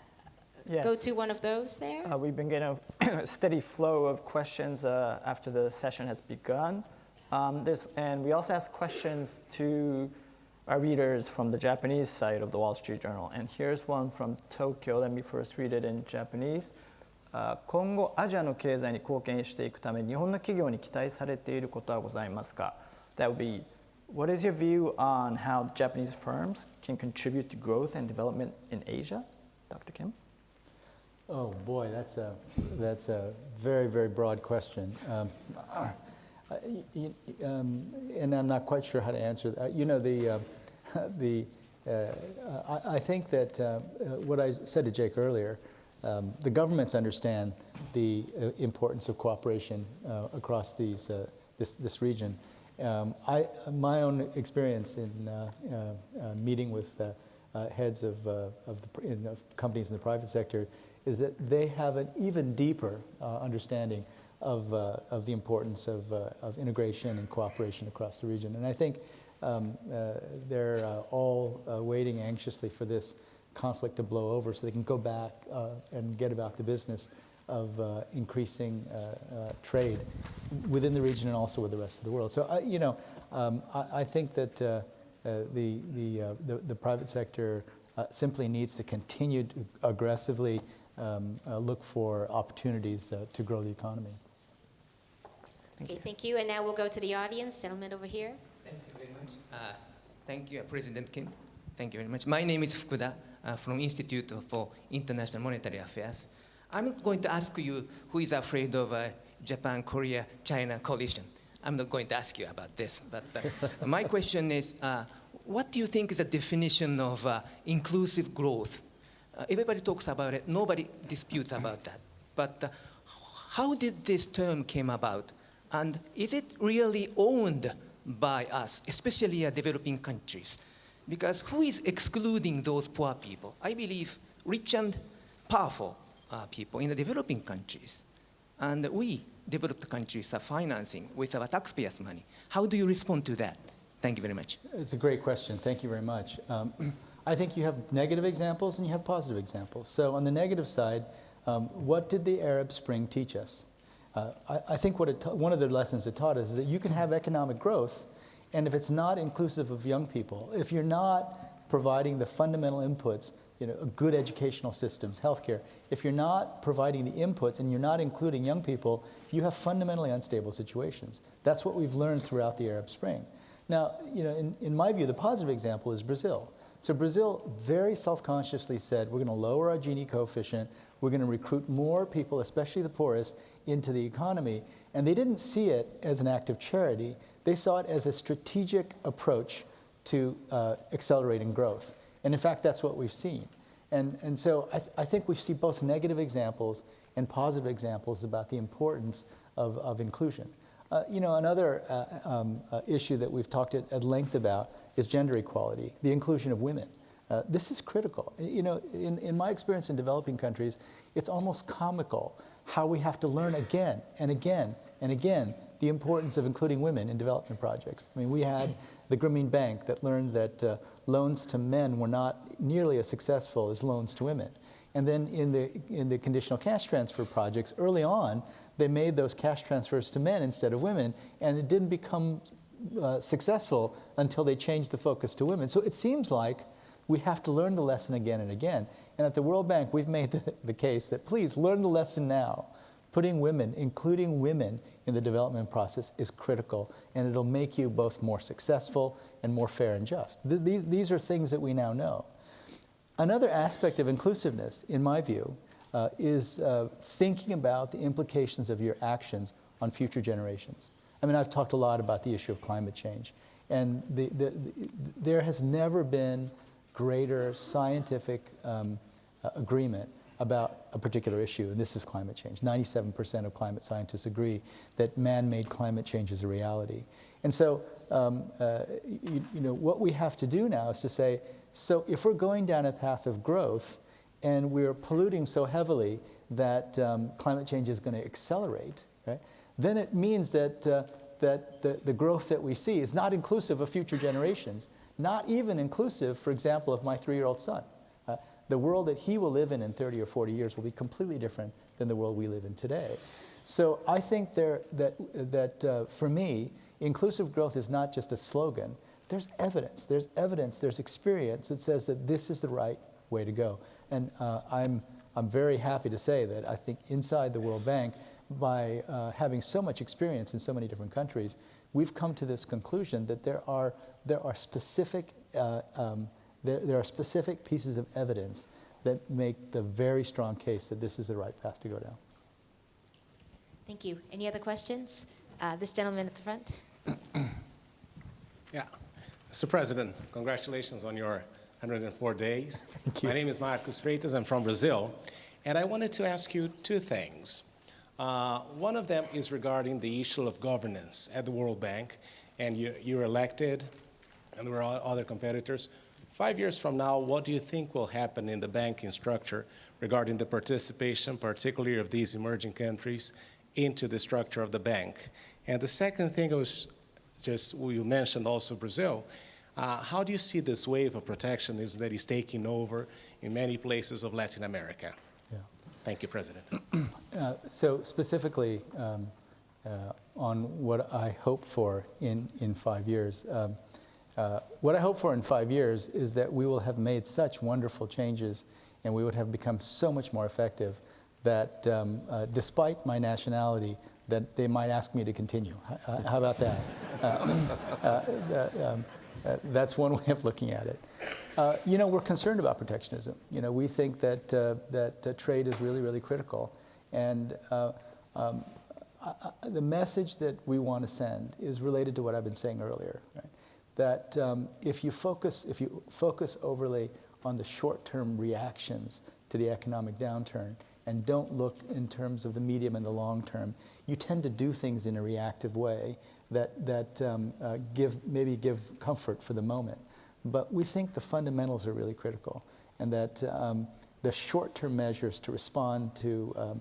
go to one of those there? We've been getting a steady flow of questions after the session has begun. And we also ask questions to our readers from the Japanese side of the Wall Street Journal. And here's one from Tokyo. Let me first read it in Japanese. 今後アジアの経済に貢献していくため日本の企業に期待されていることはございますか? That would be, what is your view on how Japanese firms can contribute to growth and development in Asia? Dr. Kim? Oh boy, that's a very, very broad question. And I'm not quite sure how to answer that. I think that what I said to Jake earlier, the governments understand the importance of cooperation across this region. My own experience in meeting with heads of companies in the private sector is that they have an even deeper understanding of the importance of integration and cooperation across the region. And I think they're all waiting anxiously for this conflict to blow over so they can go back and get about the business of increasing trade within the region and also with the rest of the world. So I think that the private sector simply needs to continue to aggressively look for opportunities to grow the economy. Okay, thank you. And now we'll go to the audience. Gentleman over here. Thank you very much. Thank you, President Kim. Thank you very much. My name is Fukuda from Institute for International Monetary Affairs. I'm going to ask you who is afraid of Japan, Korea, China coalition. I'm not going to ask you about this, but my question is, what do you think is the definition of inclusive growth? Everybody talks about it. Nobody disputes about that. But how did this term came about? And is it really owned by us, especially developing countries? Because who is excluding those poor people? I believe rich and powerful people in the developing countries. And we, developed countries, are financing with our taxpayers' money. How do you respond to that? Thank you very much. It's a great question. Thank you very much. I think you have negative examples and you have positive examples. So on the negative side, what did the Arab Spring teach us? I think one of the lessons it taught us is that you can have economic growth, and if it's not inclusive of young people, if you're not providing the fundamental inputs, good educational systems, healthcare, if you're not providing the inputs and you're not including young people, you have fundamentally unstable situations. That's what we've learned throughout the Arab Spring. Now, in my view, the positive example is Brazil. So Brazil very self-consciously said, we're going to lower our Gini coefficient, we're going to recruit more people, especially the poorest, into the economy. And they didn't see it as an act of charity. They saw it as a strategic approach to accelerating growth. And in fact, that's what we've seen. And so I think we see both negative examples and positive examples about the importance of inclusion. Another issue that we've talked at length about is gender equality, the inclusion of women. This is critical. You know, in my experience in developing countries, it's almost comical how we have to learn again and again and again the importance of including women in development projects. I mean, we had the Grameen Bank that learned that loans to men were not nearly as successful as loans to women. And then in the conditional cash transfer projects, early on, they made those cash transfers to men instead of women, and it didn't become successful until they changed the focus to women. So it seems like we have to learn the lesson again and again. And at the World Bank, we've made the case that please learn the lesson now. Putting women, including women, in the development process is critical, and it'll make you both more successful and more fair and just. These are things that we now know. Another aspect of inclusiveness, in my view, is thinking about the implications of your actions on future generations. I mean, I've talked a lot about the issue of climate change, and there has never been greater scientific agreement about a particular issue, and this is climate change. 97% of climate scientists agree that man-made climate change is a reality. And so, you know, what we have to do now is to say, so if we're going down a path of growth and we're polluting so heavily that climate change is going to accelerate, right, then it means that, the growth that we see is not inclusive of future generations, not even inclusive, for example, of my 3-year-old son. The world that he will live in 30 or 40 years will be completely different than the world we live in today. So I think that for me, inclusive growth is not just a slogan. There's evidence, there's experience that says that this is the right way to go. And I'm very happy to say that I think inside the World Bank, by having so much experience in so many different countries, we've come to this conclusion that there are specific pieces of evidence that make the very strong case that this is the right path to go down. Thank you. Any other questions? This gentleman at the front. Yeah. Mr. President, congratulations on your 104 days. Thank you. My name is Marcos Freitas. I'm from Brazil. And I wanted to ask you 2 things. One of them is regarding the issue of governance at the World Bank. And you're elected, and there are other competitors. 5 years from now, what do you think will happen in the banking structure regarding the participation, particularly of these emerging countries, into the structure of the bank? And the second thing was just, you mentioned also Brazil. How do you see this wave of protectionism that is taking over in many places of Latin America? Yeah. Thank you, President. So specifically on what I hope for in 5 years, what I hope for in 5 years is that we will have made such wonderful changes and we would have become so much more effective that despite my nationality, that they might ask me to continue. How about that? That's one way of looking at it. You know, we're concerned about protectionism. You know, we think that, that trade is really, really critical. And the message that we want to send is related to what I've been saying earlier, right? That if you focus overly on the short-term reactions to the economic downturn and don't look in terms of the medium and the long term, you tend to do things in a reactive way that maybe give comfort for the moment. But we think the fundamentals are really critical, and that the short-term measures to respond to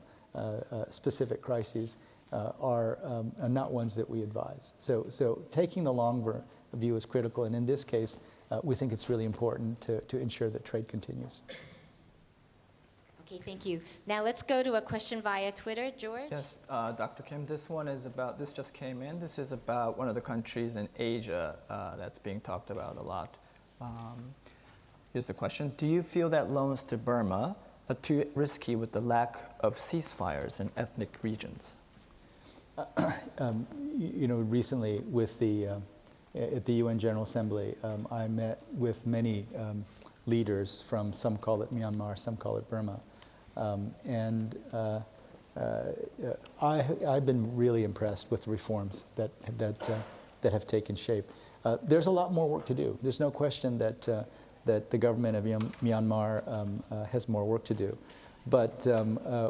specific crises are not ones that we advise. So taking the long view is critical, and in this case, we think it's really important to ensure that trade continues. Okay, thank you. Now let's go to a question via Twitter. George? Yes, Dr. Kim, this one is about, this just came in. This is about one of the countries in Asia that's being talked about a lot. Here's the question. Do you feel that loans to Burma are too risky with the lack of ceasefires in ethnic regions? You know, recently with at the UN General Assembly, I met with many leaders from, some call it Myanmar, some call it Burma. I've been really impressed with the reforms that have taken shape. There's a lot more work to do. There's no question that the government of Myanmar has more work to do. But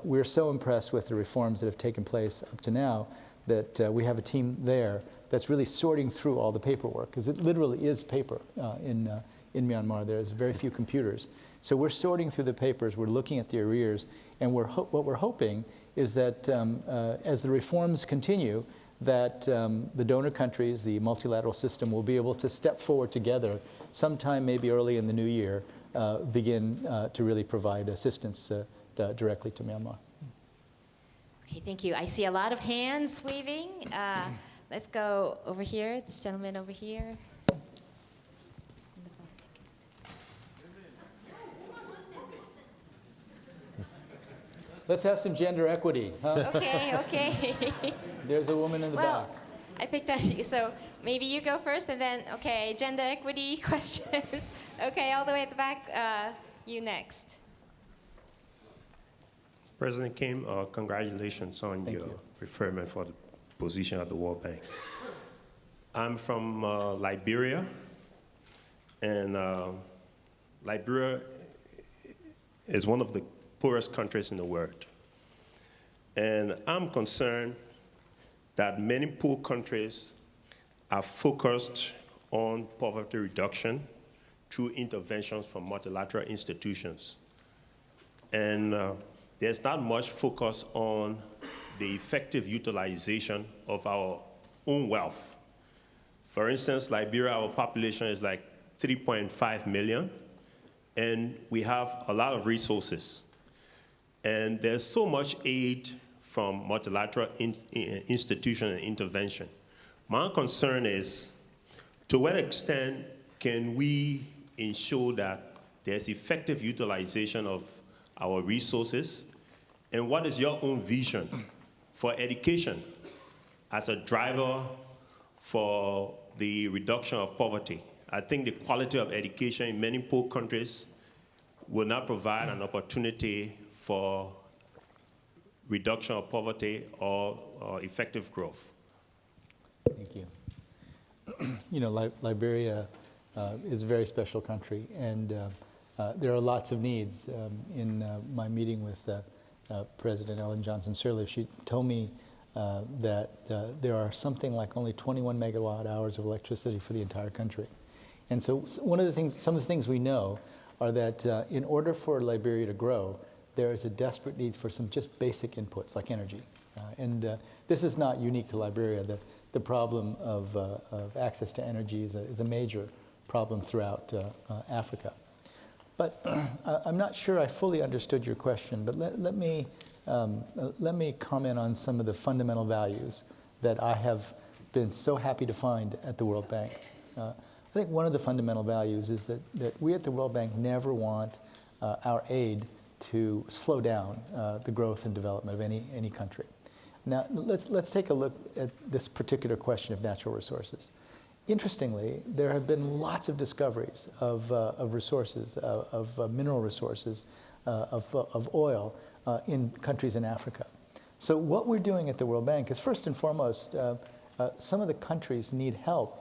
we're so impressed with the reforms that have taken place up to now that we have a team there that's really sorting through all the paperwork, because it literally is paper in in Myanmar. There's very few computers. So we're sorting through the papers, we're looking at the arrears, and what we're hoping is that as the reforms continue, that the donor countries, the multilateral system, will be able to step forward together sometime maybe early in the new year, begin to really provide assistance directly to Myanmar. Okay, thank you. I see a lot of hands waving. Let's go over here, this gentleman over here. Let's have some gender equity. Huh? Okay, okay. There's a woman in the Well, back. I picked on you, so maybe you go first, and then, okay, gender equity questions. Okay, all the way at the back, you next. President Kim, congratulations on your preferment for the position at the World Bank. I'm from Liberia, and Liberia is one of the poorest countries in the world. And I'm concerned that many poor countries are focused on poverty reduction through interventions from multilateral institutions. And there's not much focus on the effective utilization of our own wealth. For instance, Liberia, our population is like 3.5 million, and we have a lot of resources. And there's so much aid from multilateral institution and intervention. My concern is, to what extent can we ensure that there's effective utilization of our resources? And what is your own vision for education as a driver for the reduction of poverty? I think the quality of education in many poor countries will not provide an opportunity for reduction of poverty or effective growth. Thank you. You know, Liberia is a very special country, and there are lots of needs. In my meeting with President Ellen Johnson Sirleaf, she told me that there are something like only 21 megawatt hours of electricity for the entire country. And so some of the things we know are that in order for Liberia to grow, there is a desperate need for some just basic inputs like energy. And this is not unique to Liberia. The problem of access to energy is a major problem throughout Africa. But I'm not sure I fully understood your question, but let me comment on some of the fundamental values that I have been so happy to find at the World Bank. I think one of the fundamental values is that we at the World Bank never want our aid to slow down the growth and development of any country. Now, let's take a look at this particular question of natural resources. Interestingly, there have been lots of discoveries of resources, of mineral resources, of oil in countries in Africa. So what we're doing at the World Bank is, first and foremost, some of the countries need help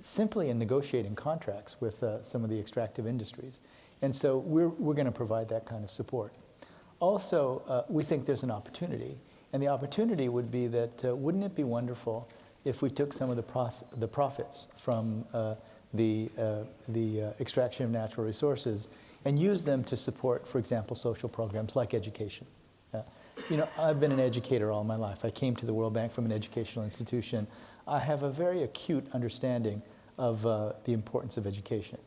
simply in negotiating contracts with some of the extractive industries. And so we're going to provide that kind of support. Also, we think there's an opportunity. And the opportunity would be that wouldn't it be wonderful if we took some of the profits from the extraction of natural resources and used them to support, for example, social programs like education. You know, I've been an educator all my life. I came to the World Bank from an educational institution. I have a very acute understanding of the importance of education.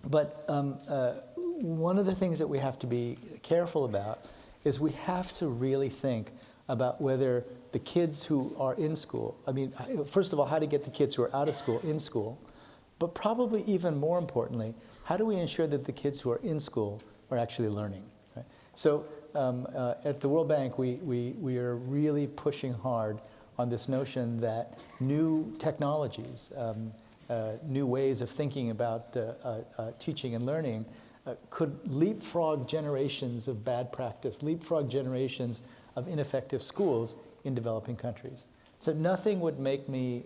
But one of the things that we have to be careful about is we have to really think about whether the kids who are in school, I mean, first of all, how to get the kids who are out of school in school, but probably even more importantly, how do we ensure that the kids who are in school are actually learning? Right? So at the World Bank, we are really pushing hard on this notion that new technologies, new ways of thinking about teaching and learning could leapfrog generations of bad practice, leapfrog generations of ineffective schools in developing countries. So nothing would make me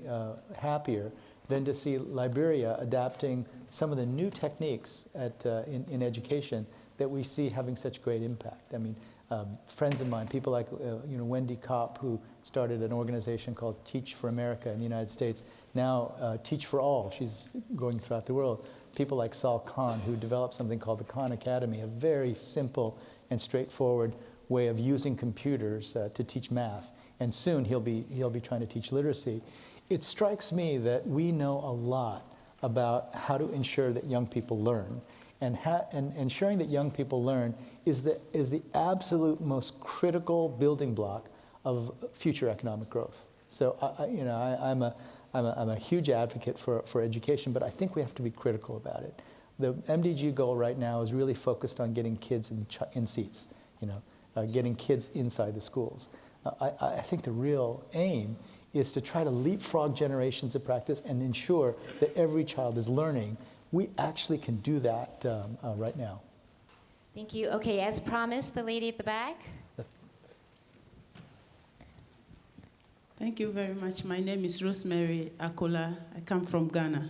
happier than to see Liberia adapting some of the new techniques in education that we see having such great impact. I mean, friends of mine, people like Wendy Kopp, who started an organization called Teach for America in the United States, now Teach for All, she's going throughout the world, people like Saul Khan, who developed something called the Khan Academy, a very simple and straightforward way of using computers to teach math. And soon he'll be trying to teach literacy. It strikes me that we know a lot about how to ensure that young people learn. And ensuring that young people learn is the absolute most critical building block of future economic growth. So I'm a huge advocate for education, but I think we have to be critical about it. The MDG goal right now is really focused on getting kids in seats, getting kids inside the schools. I think the real aim is to try to leapfrog generations of practice and ensure that every child is learning. We actually can do that right now. Thank you. Okay, as promised, the lady at the back. Thank you very much. My name is Rosemary Akola. I come from Ghana,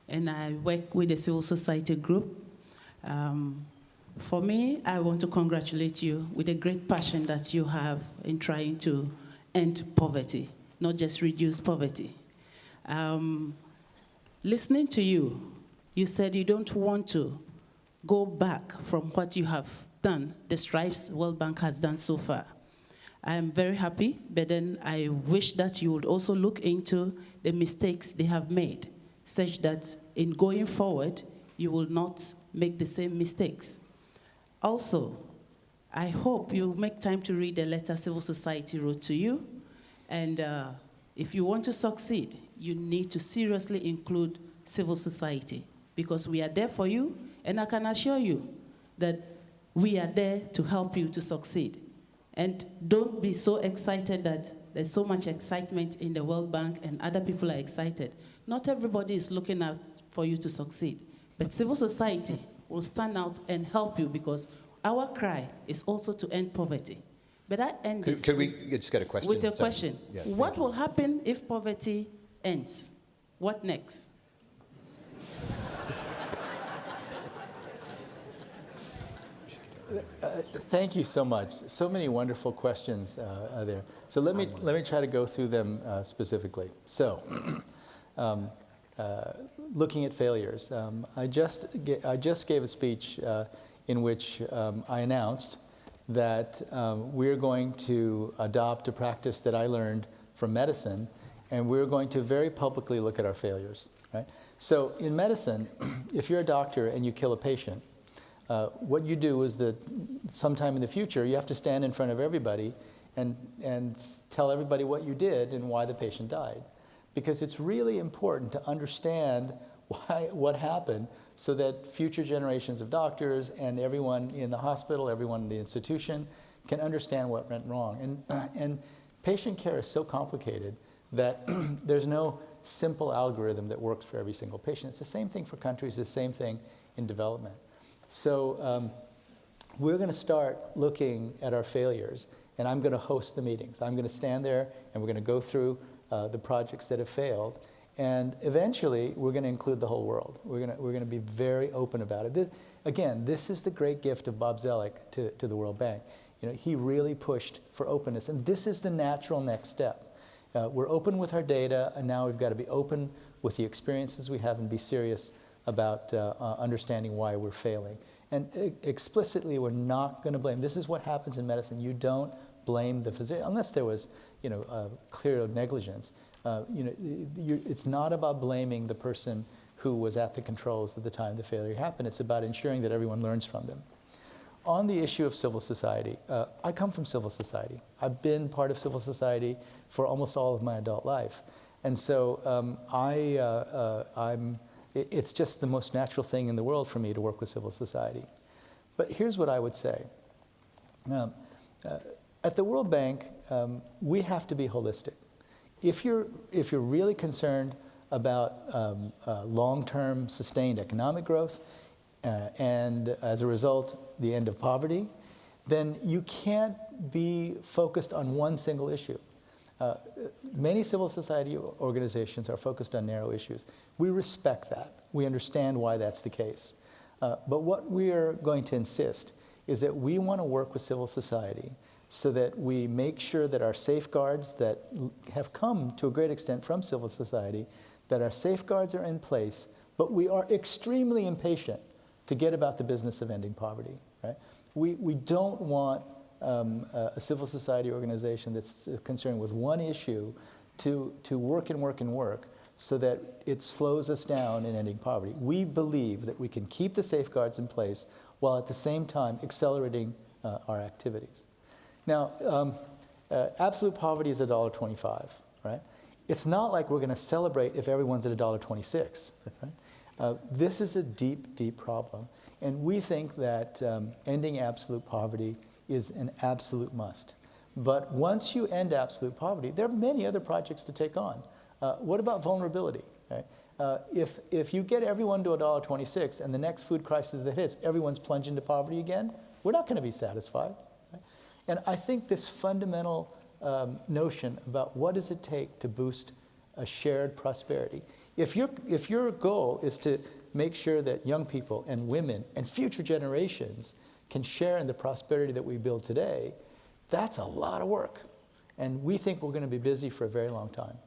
and I work with the civil society group. For me, I want to congratulate you with the great passion that you have in trying to end poverty, not just reduce poverty. Listening to you, you said you don't want to go back from what you have done, the strides World Bank has done so far. I am very happy, but then I wish that you would also look into the mistakes they have made, such that in going forward, you will not make the same mistakes. Also, I hope you make time to read the letter civil society wrote to you. And if you want to succeed, you need to seriously include civil society, because we are there for you, and I can assure you that we are there to help you to succeed. And don't be so excited that there's so much excitement in the World Bank and other people are excited. Not everybody is looking out for you to succeed, but civil society will stand out and help you, because our cry is also to end poverty. But I end this Could we just get a question? with a Sorry. question. Yes, What thank you. will happen if poverty ends? What next? Thank you so much. So many wonderful questions there. So let me try to go through them specifically. So, looking at failures, I just gave a speech in which I announced that we're going to adopt a practice that I learned from medicine, and we're going to very publicly look at our failures. Right? So in medicine, if you're a doctor and you kill a patient, what you do is that sometime in the future, you have to stand in front of everybody and tell everybody what you did and why the patient died. Because it's really important to understand what happened, so that future generations of doctors and everyone in the hospital, everyone in the institution, can understand what went wrong. And patient care is so complicated that there's no simple algorithm that works for every single patient. It's the same thing for countries, the same thing in development. So we're going to start looking at our failures, and I'm going to host the meetings. I'm going to stand there, and we're going to go through the projects that have failed, and eventually we're going to include the whole world. We're going to be very open about it. This is the great gift of Bob Zoellick to the World Bank. He really pushed for openness, and this is the natural next step. We're open with our data, and now we've got to be open with the experiences we have and be serious about understanding why we're failing. And explicitly, we're not going to blame. This is what happens in medicine. You don't blame the physician, unless there was, clear negligence. It's not about blaming the person who was at the controls at the time the failure happened. It's about ensuring that everyone learns from them. On the issue of civil society, I come from civil society. I've been part of civil society for almost all of my adult life. And so it's just the most natural thing in the world for me to work with civil society. But here's what I would say. At the World Bank, we have to be holistic. If you're really concerned about long-term sustained economic growth and as a result the end of poverty, then you can't be focused on one single issue. Many civil society organizations are focused on narrow issues. We respect that. We understand why that's the case. But what we are going to insist is that we want to work with civil society so that we make sure that our safeguards that have come to a great extent from civil society, that our safeguards are in place But we are extremely impatient to get about the business of ending poverty, right? We don't want a civil society organization that's concerned with one issue to work and work and work so that it slows us down in ending poverty. We believe that we can keep the safeguards in place while at the same time accelerating our activities. Now, absolute poverty is $1.25, right? It's not like we're going to celebrate if everyone's at $1.26, right? This is a deep, deep problem. And we think that ending absolute poverty is an absolute must. But once you end absolute poverty, there are many other projects to take on. What about vulnerability? Right? If you get everyone to $1.26 and the next food crisis that hits, everyone's plunged into poverty again, we're not going to be satisfied. Right? And I think this fundamental notion about what does it take to boost a shared prosperity. If your goal is to make sure that young people and women and future generations can share in the prosperity that we build today, that's a lot of work. And we think we're going to be busy for a very long time.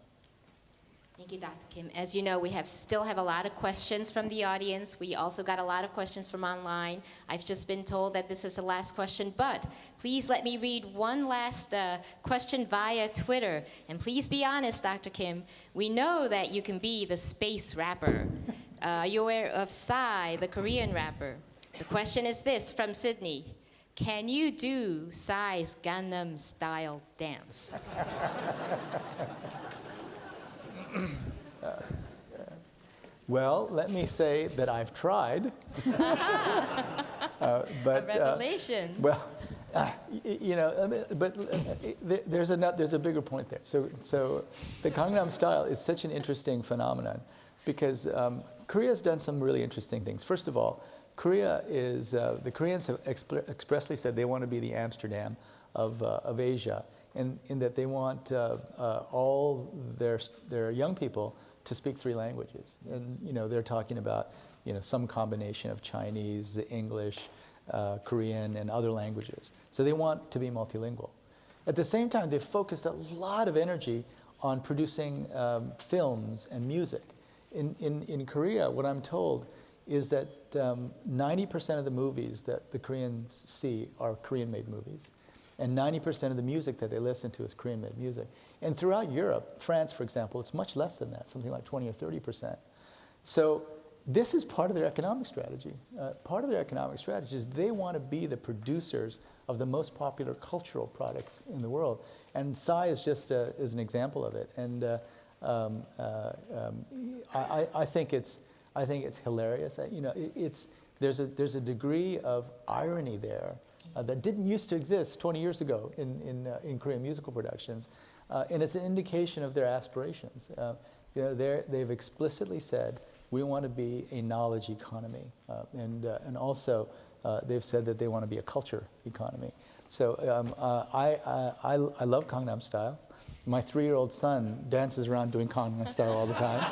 Thank you, Dr. Kim. As you know, we still have a lot of questions from the audience. We also got a lot of questions from online. I've just been told that this is the last question, but please let me read one last question via Twitter. And please be honest, Dr. Kim. We know that you can be the space rapper. You're aware of Psy, the Korean rapper. The question is this from Sydney. Can you do Psy's Gangnam Style dance? Well, let me say that I've tried. But, a revelation. There's a bigger point there. So the Gangnam Style is such an interesting phenomenon because Korea's done some really interesting things. First of all, the Koreans have expressly said they want to be the Amsterdam of Asia, in that they want all their young people to speak 3 languages. And they're talking about some combination of Chinese, English, Korean, and other languages. So they want to be multilingual. At the same time, they've focused a lot of energy on producing films and music. In Korea, what I'm told is that 90% of the movies that the Koreans see are Korean-made movies. And 90% of the music that they listen to is Korean-made music. And throughout Europe, France, for example, it's much less than that, something like 20 or 30%. So this is part of their economic strategy. Part of their economic strategy is they want to be the producers of the most popular cultural products in the world. And Psy is just is an example of it. And I think it's hilarious. There's a degree of irony there that didn't used to exist 20 years ago in Korean musical productions, and it's an indication of their aspirations. They've explicitly said we want to be a knowledge economy, and also they've said that they want to be a culture economy. So I love Gangnam Style. My 3-year-old son dances around doing Gangnam Style all the time.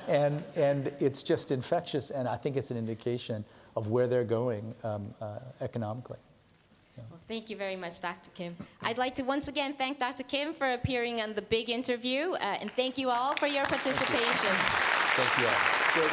and it's just infectious, and I think it's an indication of where they're going economically. Yeah. Well, thank you very much, Dr. Kim. I'd like to once again thank Dr. Kim for appearing on The Big Interview, and thank you all for your participation. Thank you all.